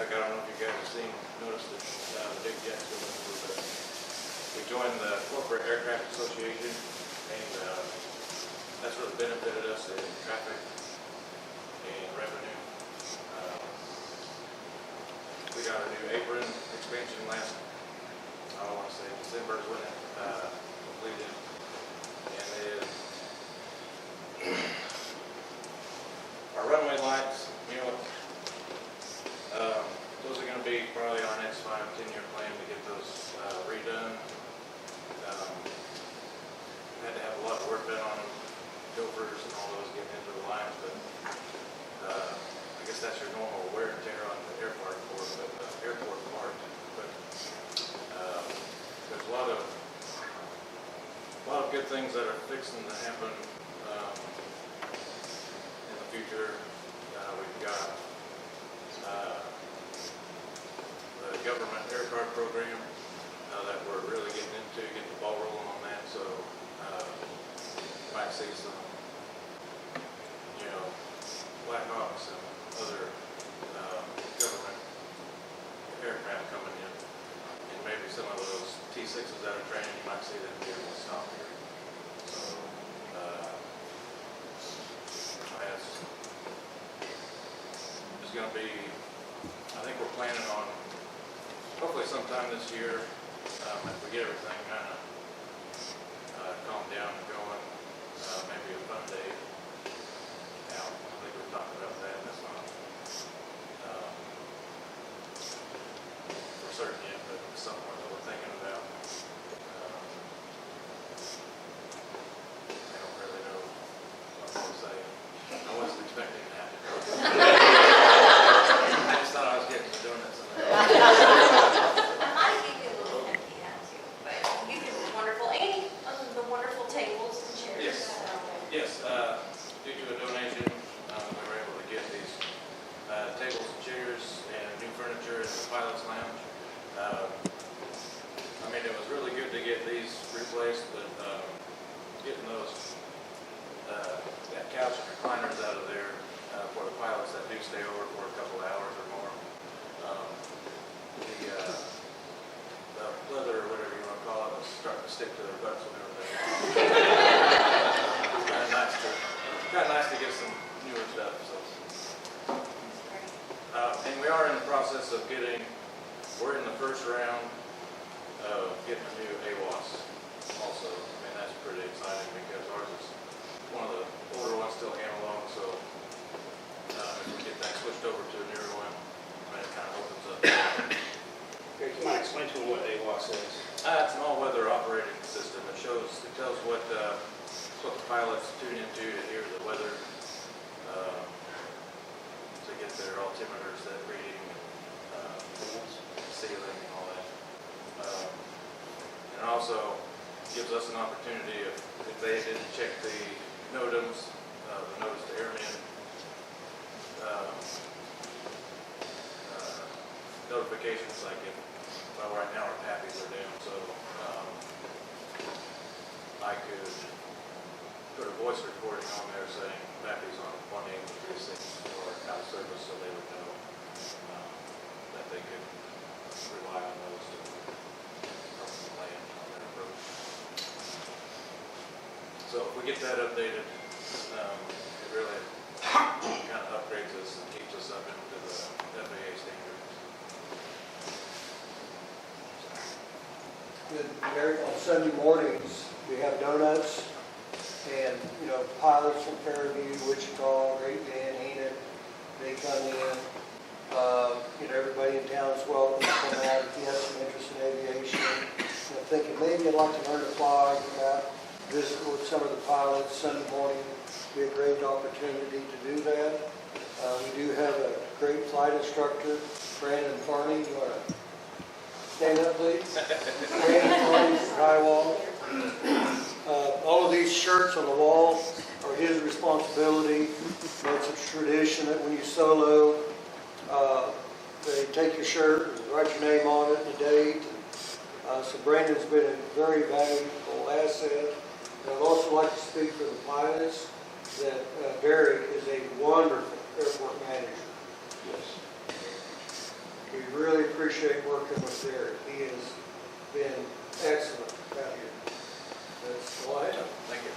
traffic. I don't know if you guys have noticed that the big jets going over, but we joined the Corporate Aircraft Association, and that's really benefited us in traffic and revenue. We got a new apron expansion last, I don't want to say December is when it completed, and then our runway lights, you know, those are going to be probably our next 5-10 year plan to get those redone. Had to have a lot of work done on them, gophers and all those getting into the lines, but I guess that's your normal wear and tear on the airport part. But there's a lot of good things that are fixing to happen in the future. We've got the government air card program that we're really getting into, getting the ball rolling on that. So you might see some, you know, Blackhawks and other government aircraft coming in, and maybe some of those T6s that are training, you might see them here in the stop here. So it's going to be, I think we're planning on hopefully sometime this year, if we get everything kind of calmed down and going, maybe a fun day out. I think we've talked about that. That's not for certain yet, but it's something that we're thinking about. I don't really know what to say. I wasn't expecting that. I just thought I was getting the donuts in there. I might give you a little hint you had to, but you did wonderful. And the wonderful tables and chairs. Yes. Yes. Due to a donation, we were able to get these tables and chairs and new furniture in the pilot's lounge. I mean, it was really good to get these replaced, but getting those that couch and recliners out of there for the pilots that do stay over for a couple of hours or more. The leather or whatever you want to call it was starting to stick to their butts whenever they It's kind of nice to get some newer stuff. So. And we are in the process of we're in the first round of getting a new AWAS also. I mean, that's pretty exciting because ours is one of the older ones, still analog, so if we get that switched over to a newer one, I mean, it kind of opens up. Okay, can you explain to me what AWAS is? It's an all-weather operating system. It tells what the pilots tune into to hear the weather, to get their altimeters, that reading, ceiling, and all that. And also gives us an opportunity if they didn't check the NOTAMs, the notice to airmen, notifications, like right now our PAPIs are down, so I could put a voice recording on there saying PAPI's on 183.6 or out of service, so they would know that they could rely on those to help them land on their approach. So if we get that updated, it really kind of upgrades us and keeps us up into the FAA standards. Eric, on Sunday mornings, we have donuts, and, you know, pilots from Fairview, Wichita, Great Bend, Enid, they come in. You know, everybody in town is welcome to come out if you have some interest in aviation. And I'm thinking maybe I'd like to learn to fly, visit with some of the pilots Sunday morning. Be a great opportunity to do that. We do have a great flight instructor, Brandon Farney. You want to stand up, please? Brandon Farney from Highwall. All of these shirts on the wall are his responsibility. It's a tradition that when you solo, they take your shirt and write your name on it and the date. So Brandon's been a very valuable asset. And I'd also like to speak for the pilots that Derek is a wonderful airport manager. Yes. really appreciate working with Derek. He has been excellent out here. That's all I have. Thank you.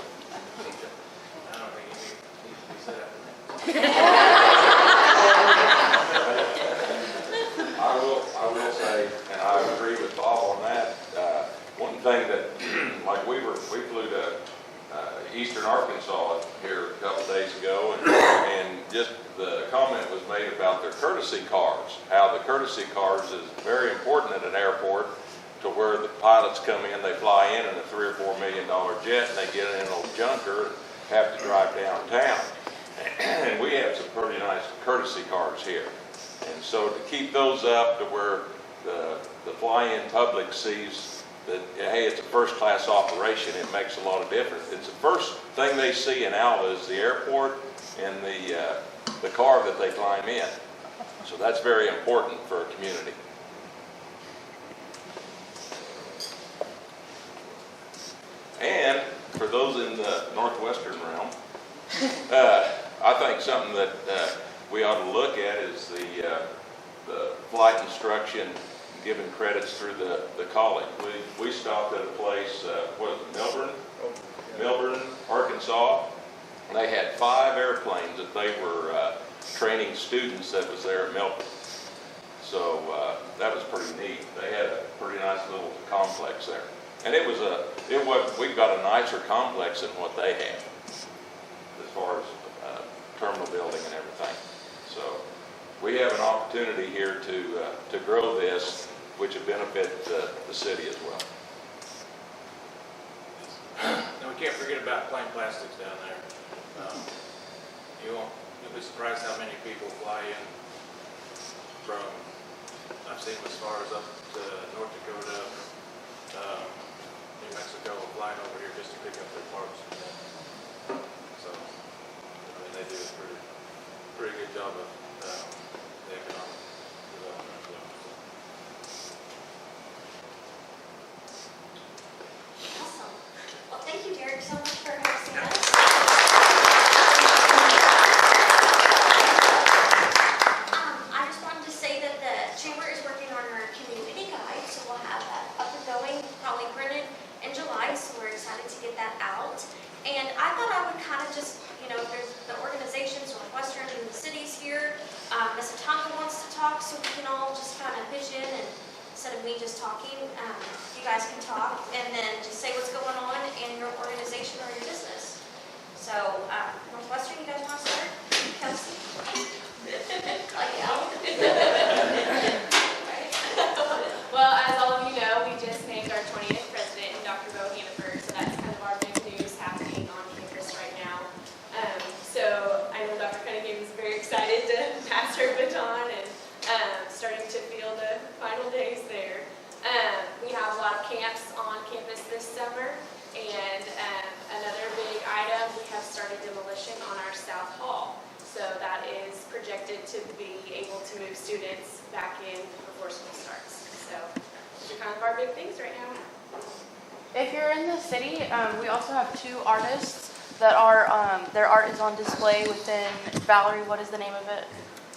I don't think he needs to be said after that. I will say, and I agree with Bob on that, one thing that, like we flew to Eastern Arkansas here a couple days ago, and just the comment was made about their courtesy cars, how the courtesy cars is very important at an airport, to where the pilots come in, they fly in a $3 or $4 million jet, and they get in an old junker and have to drive downtown. And we have some pretty nice courtesy cars here. And so to keep those up to where the fly-in public sees that, hey, it's a first-class operation, it makes a lot of difference. It's the first thing they see in Alva is the airport and the car that they climb in. So that's very important for a community. And for those in the northwestern realm, I think something that we ought to look at is the flight instruction, giving credits through the college. We stopped at a place, what is it, Melbourne, Arkansas. They had 5 airplanes that they were training students that was there at Melbourne. So that was pretty neat. They had a pretty nice little complex there. And we've got a nicer complex than what they have as far as terminal building and everything. So we have an opportunity here to grow this, which will benefit the city as well. And we can't forget about plain plastics down there. You'll be surprised how many people fly in from, I've seen them as far as up to North Dakota, New Mexico, flying over here just to pick up their parts. So, I mean, they do a pretty good job of the economic development as well. Awesome. Well, thank you, Derek, so much for hosting us. I just wanted to say that the Chamber is working on our community guide, so we'll have that up and going, probably printed in July, so we're excited to get that out. And I thought I would kind of just, there's the organizations, Northwestern and the cities here. Nescatunga wants to talk, so we can all just kind of pitch in, and instead of me just talking, you guys can talk, and then just say what's going on in your organization or your business. So, Northwestern, you guys want to start? Kelsey? Well, as all of you know, we just named our 20th president, Dr. Bo Hannaford, so that's kind of our big news happening on campus right now. So I know Dr. Cunningham is very excited to pass her baton and starting to feel the final days there. We have a lot of camps on campus this summer, and another big item, we have started demolition on our South Hall. So that is projected to be able to move students back in before school starts. So those are kind of our big things right now. If you're in the city, we also have 2 artists that are, their art is on display within, Valerie, what is the name of it?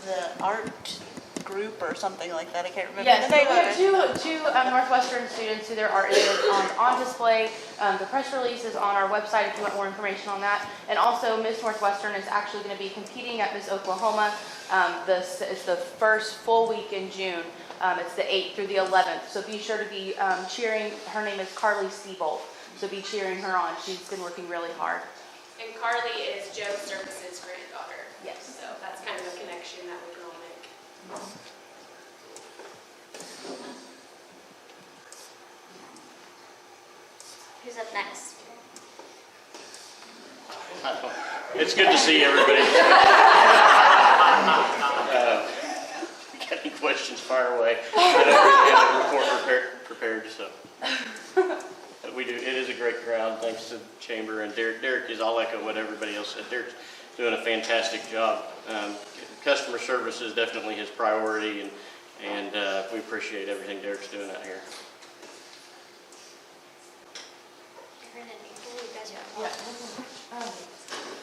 The art group or something like that. I can't remember Yes, the name we of have it. two Northwestern students who their art is on display. The press release is on our website if you want more information on that. And also, Miss Northwestern is actually going to be competing at Miss Oklahoma. This is the first full week in June. It's the 8th through the 11th. So be sure to be cheering. Her name is Carly Seabolt. So be cheering her on. She's been working really hard. And Carly is Joe Service's granddaughter. Yes. So that's kind of a connection that we can all make. Who's up next? It's good to see everybody. Got any questions, fire away. Get a report prepared, so. But we do, it is a great crowd, thanks to the Chamber, and Derek is, I'll echo what everybody else said. Derek's doing a fantastic job. Customer service is definitely his priority, and we appreciate everything Derek's doing out here. Aaron and Nicole, you guys are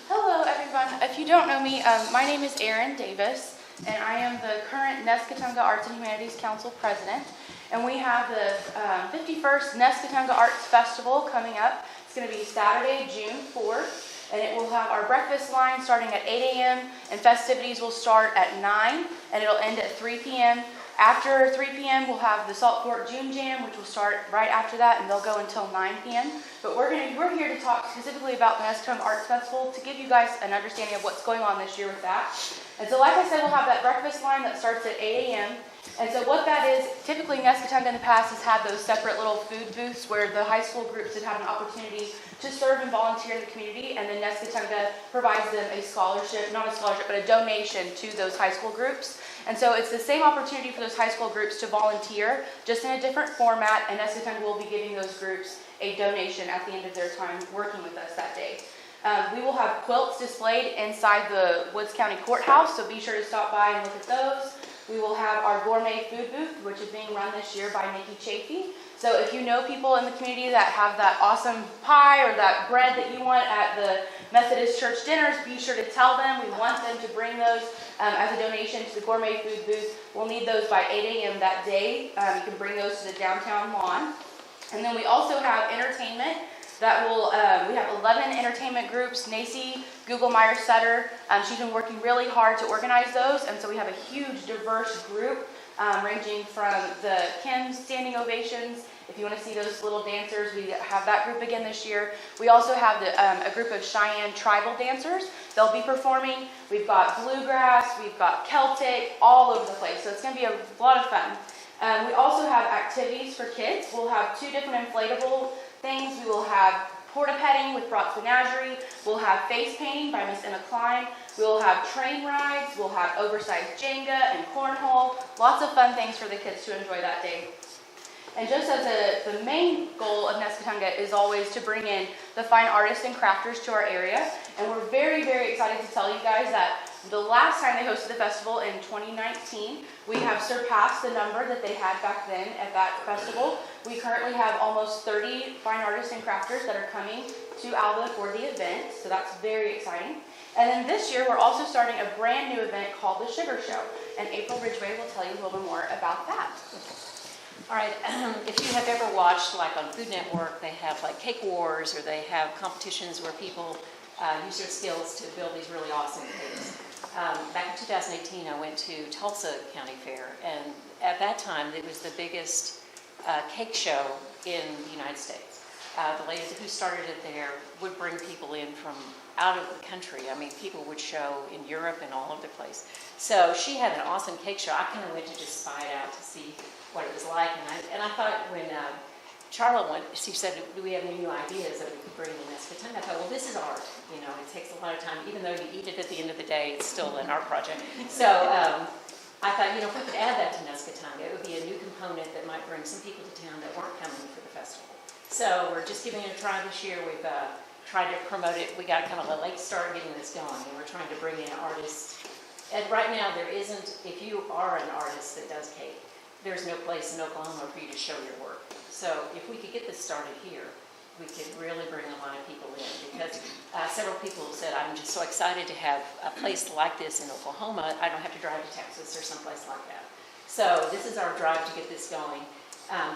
Hello, everyone. If you don't know me, my name is Erin Davis, and I am the current Nescatunga Arts and Humanities Council President. And we have the 51st Nescatunga Arts Festival coming up. It's going to be Saturday, June 4th, and it will have our breakfast line starting at 8 a.m. and festivities will start at 9, and it'll end at 3 p.m. After 3 p.m., we'll have the Salt Fork June Jam, which will start right after that, and they'll go until 9 p.m. But we're here to talk specifically about the Nescatunga Arts Festival to give you guys an understanding of what's going on this year with that. And so like I said, we'll have that breakfast line that starts at 8 a.m. And so what that is, typically Nescatunga in the past has had those separate little food booths where the high school groups have had an opportunity to serve and volunteer in the community, and then Nescatunga provides them a scholarship, not a scholarship, but a donation to those high school groups. And so it's the same opportunity for those high school groups to volunteer, just in a different format, and Nescatunga will be giving those groups a donation at the end of their time working with us that day. We will have quilts displayed inside the Woods County Courthouse, so be sure to stop by and look at those. We will have our gourmet food booth, which is being run this year by Nikki Chafee. So if you know people in the community that have that awesome pie or that bread that you want at the Methodist Church dinners, be sure to tell them. We want them to bring those as a donation to the gourmet food booth. We'll need those by 8 a.m. that day. You can bring those to the downtown lawn. And then we also have entertainment. That will, we have 11 entertainment groups. Nacy Google Meyer Sutter, she's been working really hard to organize those, and so we have a huge diverse group ranging from the Kim's Standing Ovations. If you want to see those little dancers, we have that group again this year. We also have a group of Cheyenne tribal dancers. They'll be performing. We've got bluegrass, we've got Celtic, all over the place, so it's going to be a lot of fun. We also have activities for kids. We'll have 2 different inflatable things. We will have porta petting with Brock's Menagerie. We'll have face painting by Miss Emma Klein. We will have train rides. We'll have oversized Jenga and cornhole. Lots of fun things for the kids to enjoy that day. And just as the main goal of Nescatunga is always to bring in the fine artists and crafters to our area. And we're very, very excited to tell you guys that the last time they hosted the festival in 2019, we have surpassed the number that they had back then at that festival. We currently have almost 30 fine artists and crafters that are coming to Alva for the event, so that's very exciting. And then this year, we're also starting a brand new event called the Sugar Show, and April Ridgway will tell you a little bit more about that. All right, if you have ever watched, like on Food Network, they have like cake wars, or they have competitions where people use their skills to build these really awesome cakes. Back in 2018, I went to Tulsa County Fair, and at that time, it was the biggest cake show in the United States. The lady who started it there would bring people in from out of the country. I mean, people would show in Europe and all over the place. So she had an awesome cake show. I kind of went to just spy it out to see what it was like, and I thought when Charlotte went, she said, do we have any new ideas that we could bring in Nescatunga? I thought, well, this is art. You know, it takes a lot of time. Even though you eat it at the end of the day, it's still an art project. So I thought, you know, if we could add that to Nescatunga, it would be a new component that might bring some people to town that weren't coming for the festival. So we're just giving it a try this year. We've tried to promote it. We got kind of a late start getting this going, and we're trying to bring in artists. And right now, there isn't, if you are an artist that does cake, there's no place in Oklahoma for you to show your work. So if we could get this started here, we could really bring a lot of people in, because several people have said, I'm just so excited to have a place like this in Oklahoma. I don't have to drive to Texas or someplace like that. So this is our drive to get this going.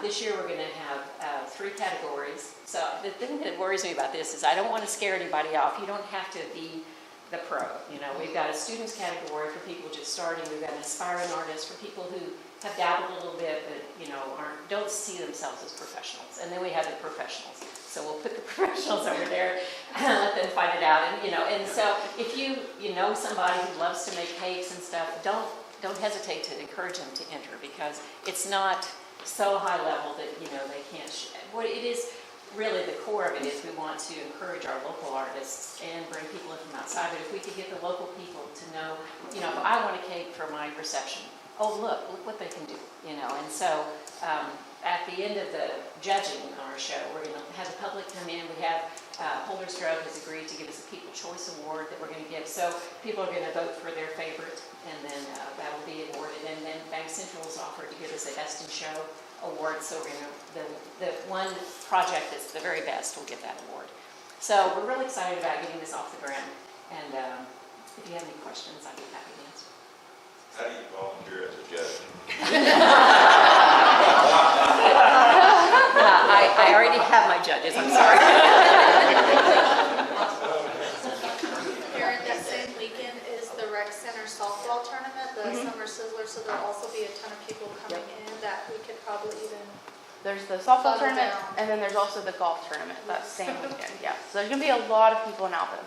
This year we're going to have 3 categories. So the thing that worries me about this is I don't want to scare anybody off. You don't have to be the pro. You know, we've got a students category for people just starting. We've got an aspiring artist for people who have dabbled a little bit, but you know, don't see themselves as professionals. And then we have the professionals. So we'll put the professionals over there and let them find it out. And you know, and so if you know somebody who loves to make cakes and stuff, don't hesitate to encourage them to enter, because it's not so high level that they can't. What it is. Really, the core of it is we want to encourage our local artists and bring people in from outside. But if we could get the local people to know, if I want a cake for my reception, oh, look what they can do, And so at the end of the judging on our show, we're going to have the public come in. We have Holdersgrove has agreed to give us a People Choice Award that we're going to give. So people are going to vote for their favorite, and then that will be awarded. And then Bank Central has offered to give us a Best in Show award. So we're going to, the one project that's the very best will get that award. So we're really excited about getting this off the ground. And if you have any questions, I'd be happy to answer. How do you volunteer as a judge? I already have my judges, I'm sorry. Karen, that same weekend is the rec center softball tournament, the summer sizzler, so there'll also be a ton of people coming in that we could probably even, There's the softball Bottom tournament, down. and then there's also the golf tournament that same weekend, yeah. So there's gonna be a lot of people in Alva.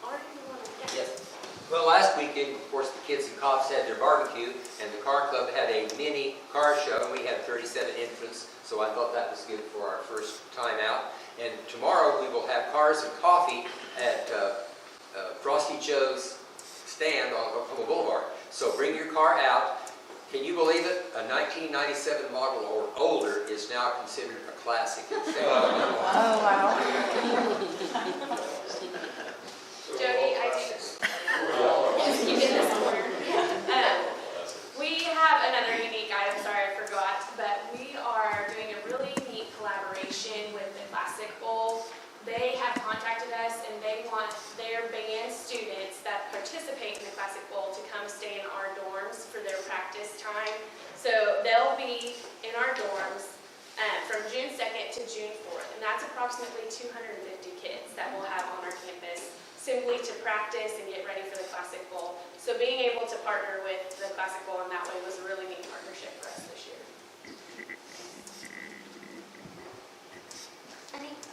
Art, you wanna- Yes. Well, last weekend, of course, the kids in Coffs had their barbecue, and the car club had a mini car show, and we had 37 entrants, so I thought that was good for our first time out. And tomorrow, we will have cars and coffee at Frosty Joe's stand on Oklahoma Boulevard. So bring your car out. Can you believe it? A 1997 model or older is now considered a classic. Oh, wow. Jody, I do. You did this order. We have another unique item, sorry I forgot, but we are doing a really neat collaboration with the Classic Bowl. They have contacted us and they want their band students that participate in the Classic Bowl to come stay in our dorms for their practice time. So they'll be in our dorms from June 2nd to June 4th, and that's approximately 250 kids that we'll have on our campus simply to practice and get ready for the Classic Bowl. So being able to partner with the Classic Bowl in that way was a really neat partnership for us this year.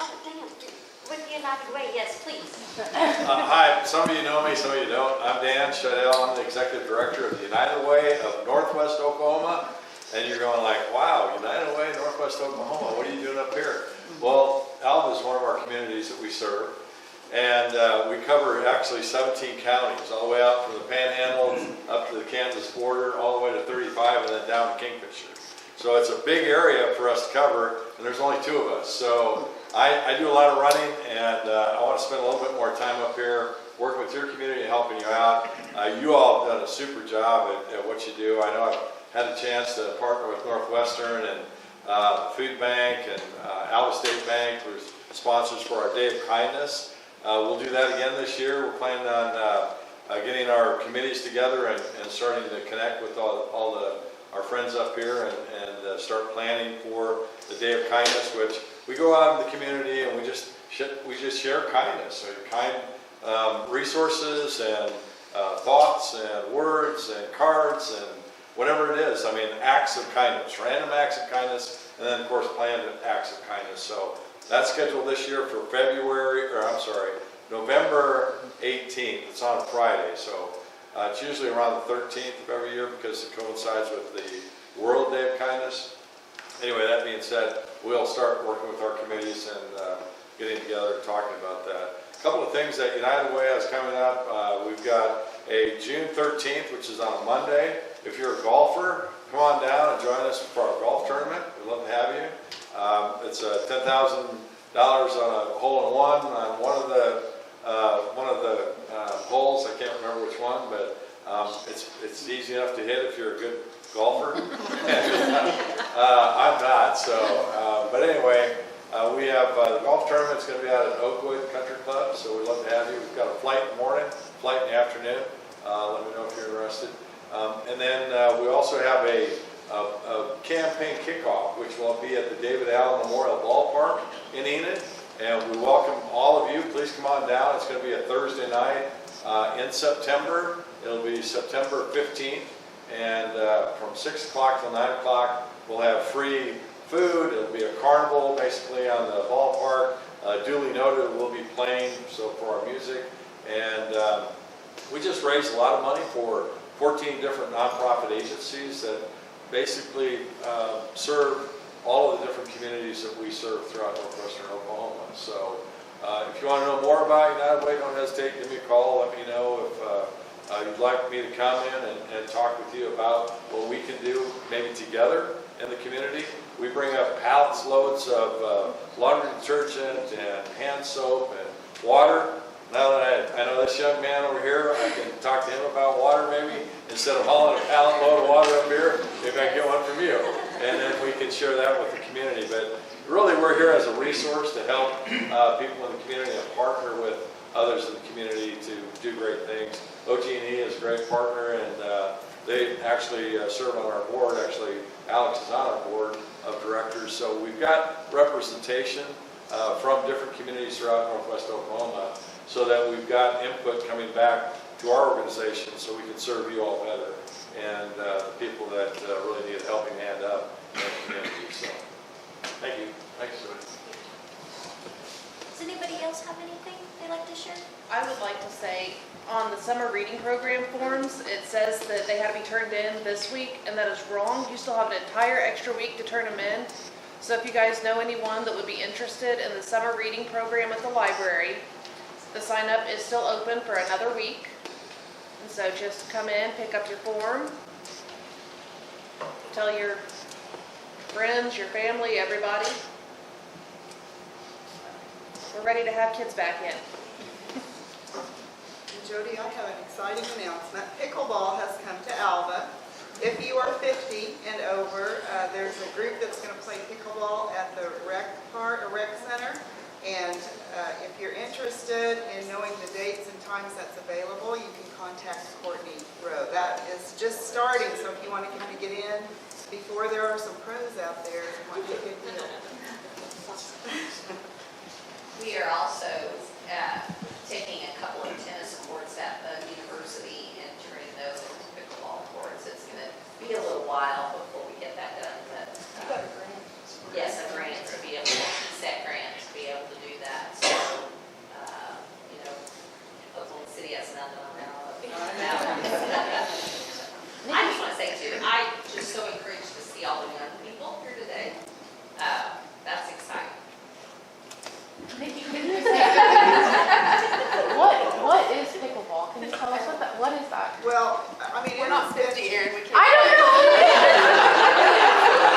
Oh, damn, with the United Way, yes, please. Hi, some of you know me, some of you don't. I'm Dan Shadell. I'm the Executive Director of the United Way of Northwest Oklahoma. And you're going like, wow, United Way, Northwest Oklahoma, what are you doing up here? Well, Alva is one of our communities that we serve. And we cover actually 17 counties, all the way out from the Panhandle up to the Kansas border, all the way to 35 and then down to Kingfisher. So it's a big area for us to cover, and there's only 2 of us. So I do a lot of running, and I want to spend a little bit more time up here working with your community and helping you out. You all have done a super job at what you do. I know I've had a chance to partner with Northwestern and Food Bank and Alva State Bank, who's sponsors for our Day of Kindness. We'll do that again this year. We're planning on getting our committees together and starting to connect with all our friends up here and start planning for the Day of Kindness, which we go out in the community and we just share kindness, so kind resources and thoughts and words and cards and whatever it is. I mean, acts of kindness, random acts of kindness, and then of course planned acts of kindness. So that's scheduled this year for November 18th. It's on a Friday, so it's usually around the 13th of every year because it coincides with the World Day of Kindness. Anyway, that being said, we'll start working with our committees and getting together and talking about that. A couple of things that United Way has coming up. We've got a June 13th, which is on a Monday. If you're a golfer, come on down and join us for our golf tournament. We'd love to have you. It's $10,000 on a hole-in-one on one of the holes. I can't remember which one, but it's easy enough to hit if you're a good golfer. I'm not, so, but anyway, we have the golf tournament's going to be out at Oakwood Country Club, so we'd love to have you. We've got a flight in the morning, flight in the afternoon. Let me know if you're interested. And then we also have a campaign kickoff, which will be at the David Allen Memorial Ballpark in Enid. And we welcome all of you. Please come on down. It's going to be a Thursday night in September. It'll be September 15th. And from 6 o'clock till 9 o'clock, we'll have free food. It'll be a carnival basically on the ballpark. Duly noted, we'll be playing for our music. And we just raised a lot of money for 14 different nonprofit agencies that basically serve all of the different communities that we serve throughout northwestern Oklahoma. So if you want to know more about United Way, don't hesitate. Give me a call. Let me know if you'd like me to come in and talk with you about what we can do maybe together in the community. We bring up pallets loads of laundry detergent and hand soap and water. Now that I know this young man over here, I can talk to him about water maybe. Instead of hauling a pallet load of water up here, maybe I can get one from you. And then we can share that with the community. But really, we're here as a resource to help people in the community and partner with others in the community to do great things. OG&E is a great partner, and they actually serve on our board. Actually, Alex is on our board of directors, so we've got representation from different communities throughout Northwest Oklahoma, so that we've got input coming back to our organization so we can serve you all better and the people that really need a helping hand up in the community. So, thank you. Thanks, Zoe. Does anybody else have anything they'd like to share? I would like to say, on the summer reading program forms, it says that they had to be turned in this week, and that is wrong. You still have an entire extra week to turn them in. So if you guys know anyone that would be interested in the summer reading program at the library, the sign up is still open for another week. And so just come in, pick up your form, tell your friends, your family, everybody. We're ready to have kids back in. Jody, I have an exciting announcement. Pickleball has come to Alva. If you are 50 and over, there's a group that's going to play pickleball at the rec center. And if you're interested in knowing the dates and times that's available, you can contact Courtney Rowe. That is just starting, so if you want to kind of get in before there are some pros out there, it might be a good deal. We are also taking a couple of tennis courts at the university and turning those into pickleball courts. It's going to be a little while before we get that done, but yes, a grant to be able to set grant to be able to do that. So, you know, Oklahoma City has nothing on that. I just want to say too, I'm just so encouraged to see all the young people here today. That's exciting. What is pickleball? Can you tell us what is that? Well, I mean, We're not 50, Erin, we can't. I don't know.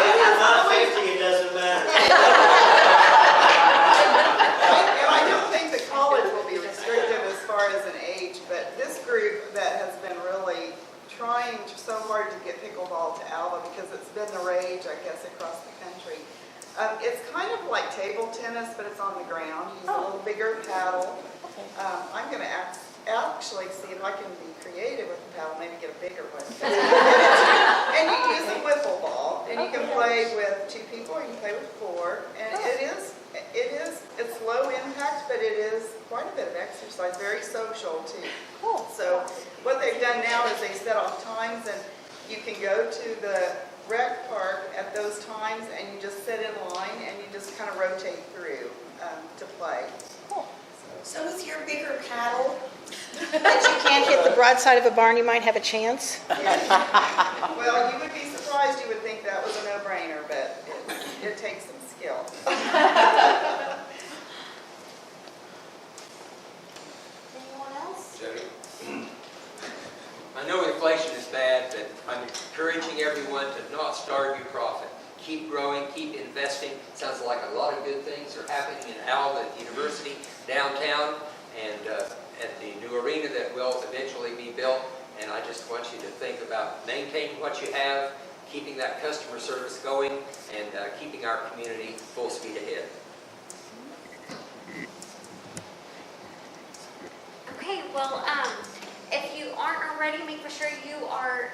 If you're not 50, it doesn't matter. And I don't think the college will be restrictive as far as an age, but this group that has been really trying so hard to get pickleball to Alva because it's been the rage, I guess, across the country. It's kind of like table tennis, but it's on the ground. You use a little bigger paddle. I'm going to actually see if I can be creative with the paddle, maybe get a bigger one. And you use a wiffle ball, and you can play with 2 people, or you can play with 4. And it's low impact, but it is quite a bit of exercise, very social too. Cool. So what they've done now is they set off times, and you can go to the rec park at those times, and you just sit in line, and you just kind of rotate through to play. Cool. So with your bigger paddle, that you can't hit the broadside of a barn, you might have a chance? Well, you would be surprised. You would think that was a no-brainer, but it takes some skill. Anyone else? Jody? I know inflation is bad, but I'm encouraging everyone to not starve your profit. Keep growing, keep investing. Sounds like a lot of good things are happening in Alva at the university, downtown, and at the new arena that will eventually be built. And I just want you to think about maintaining what you have, keeping that customer service going, and keeping our community full speed ahead. Okay, well, if you aren't already, make sure you are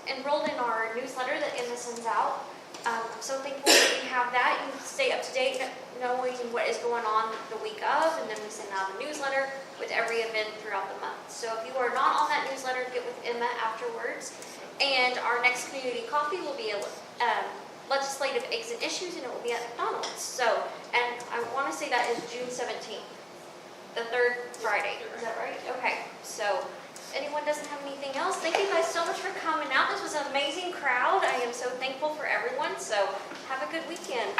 enrolled in our newsletter that Emma sends out. I'm so thankful that we have that. You can stay up to date knowing what is going on the week of, and then we send out a newsletter with every event throughout the month. So if you are not on that newsletter, get with Emma afterwards. And our next community coffee will be a legislative exit issues, and it will be at McDonald's. So, and I want to say that is June 17th, the 3rd Friday. Is that right? Okay. So anyone doesn't have anything else, thank you guys so much for coming out. This was an amazing crowd. I am so thankful for everyone. So have a good weekend.